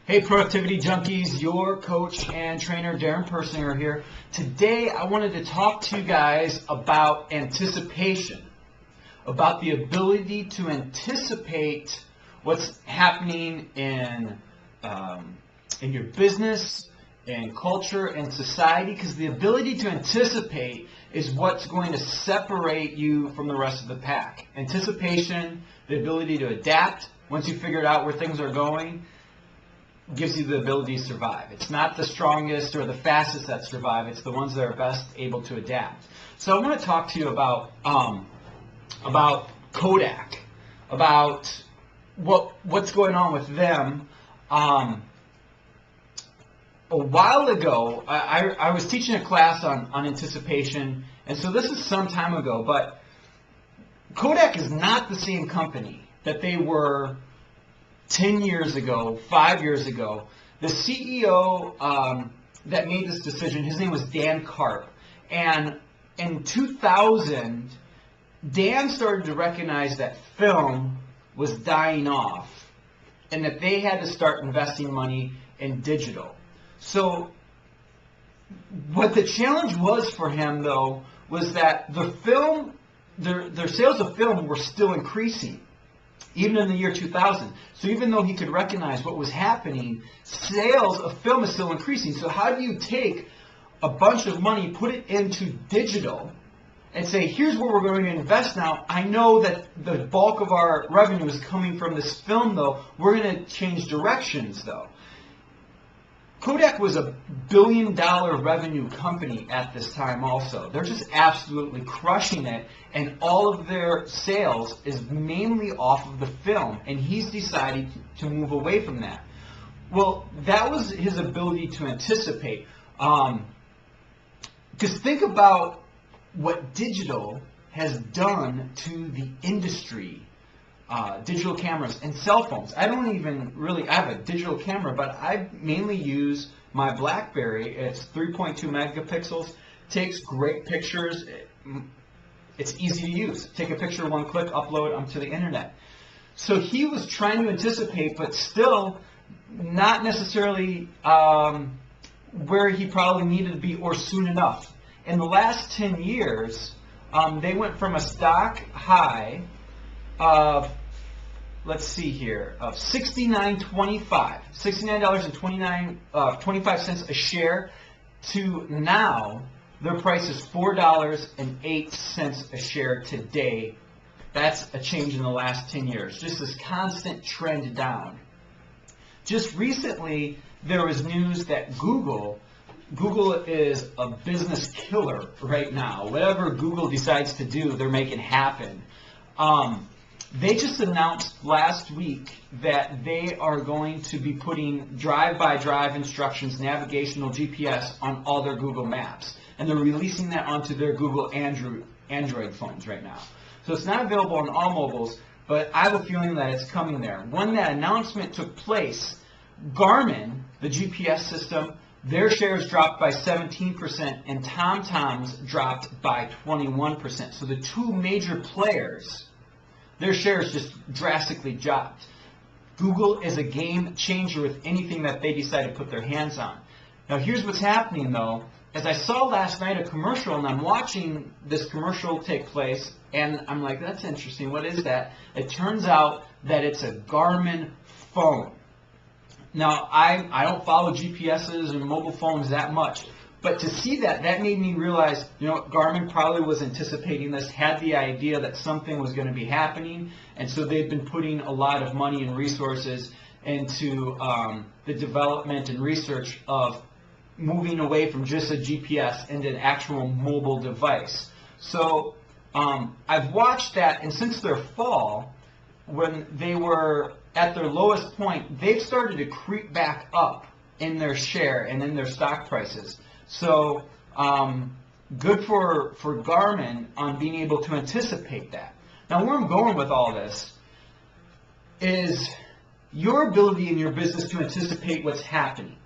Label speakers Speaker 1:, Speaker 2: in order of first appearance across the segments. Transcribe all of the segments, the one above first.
Speaker 1: Hey Productivity Junkies, your coach and trainer Darren Persinger here. Today I wanted to talk to you guys about anticipation, about the ability to anticipate what's happening in your business, in culture, and society, because the ability to anticipate is what's going to separate you from the rest of the pack. Anticipation, the ability to adapt once you figured out where things are going, gives you the ability to survive. It's not the strongest or the fastest that survive. It's the ones that are best able to adapt. So I want to talk to you about Kodak, about what's going on with them. A while ago, I was teaching a class on anticipation, and so this is some time ago, but Kodak is not the same company that they were 10 years ago, 5 years ago. The CEO that made this decision, his name was Dan Karp. And in 2000, Dan started to recognize that film was dying off and that they had to start investing money in digital. So what the challenge was for him, though, was that the film, their sales of film were still increasing, even in the year 2000. So even though he could recognize what was happening, sales of film is still increasing. So how do you take a bunch of money, put it into digital, and say, here's where we're going to invest now. I know that the bulk of our revenue is coming from this film, though. We're going to change directions, though. Kodak was a billion-dollar revenue company at this time also. They're just absolutely crushing it, and all of their sales is mainly off of the film, and he's decided to move away from that. Well, that was his ability to anticipate. Because think about what digital has done to the industry. Digital cameras and cell phones. I have a digital camera, but I mainly use my BlackBerry. It's 3.2 megapixels, takes great pictures. It's easy to use. Take a picture, one click, upload onto the internet. So he was trying to anticipate, but still not necessarily where he probably needed to be or soon enough. In the last 10 years, they went from a stock high of, let's see here, of $69.25 a share, to now their price is $4.08 a share today. That's a change in the last 10 years. Just this constant trend down. Just recently, there was news that Google is a business killer right now. Whatever Google decides to do, they're making happen. They just announced last week that they are going to be putting drive-by-drive instructions, navigational GPS, on all their Google Maps. And they're releasing that onto their Google Android phones right now. So it's not available on all mobiles, but I have a feeling that it's coming there. When that announcement took place, Garmin, the GPS system, their shares dropped by 17%, and TomTom's dropped by 21%. So the two major players, their shares just drastically dropped. Google is a game changer with anything that they decide to put their hands on. Now here's what's happening, though. As I saw last night a commercial, and I'm watching this commercial take place, and I'm like, that's interesting. What is that? It turns out that it's a Garmin phone. Now, I don't follow GPSs and mobile phones that much, but to see that made me realize, Garmin probably was anticipating this, had the idea that something was going to be happening, and so they've been putting a lot of money and resources into the development and research of moving away from just a GPS into an actual mobile device. So I've watched that, and since their fall, when they were at their lowest point, they've started to creep back up in their share and in their stock prices. So good for Garmin on being able to anticipate that. Now where I'm going with all this is your ability in your business to anticipate what's happening.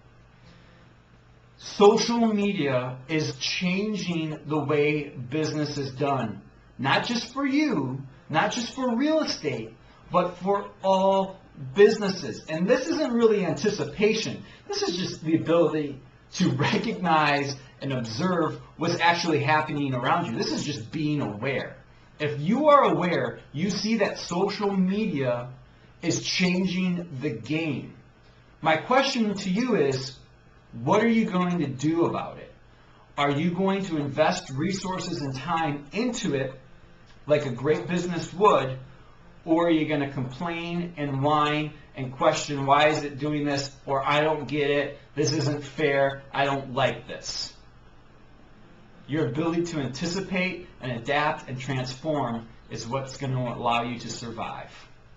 Speaker 1: Social media is changing the way business is done. Not just for you, not just for real estate, but for all businesses. And this isn't really anticipation. This is just the ability to recognize and observe what's actually happening around you. This is just being aware. If you are aware, you see that social media is changing the game. My question to you is, what are you going to do about it? Are you going to invest resources and time into it like a great business would, or are you going to complain and whine and question, why is it doing this, or I don't get it, this isn't fair, I don't like this? Your ability to anticipate and adapt and transform is what's going to allow you to survive.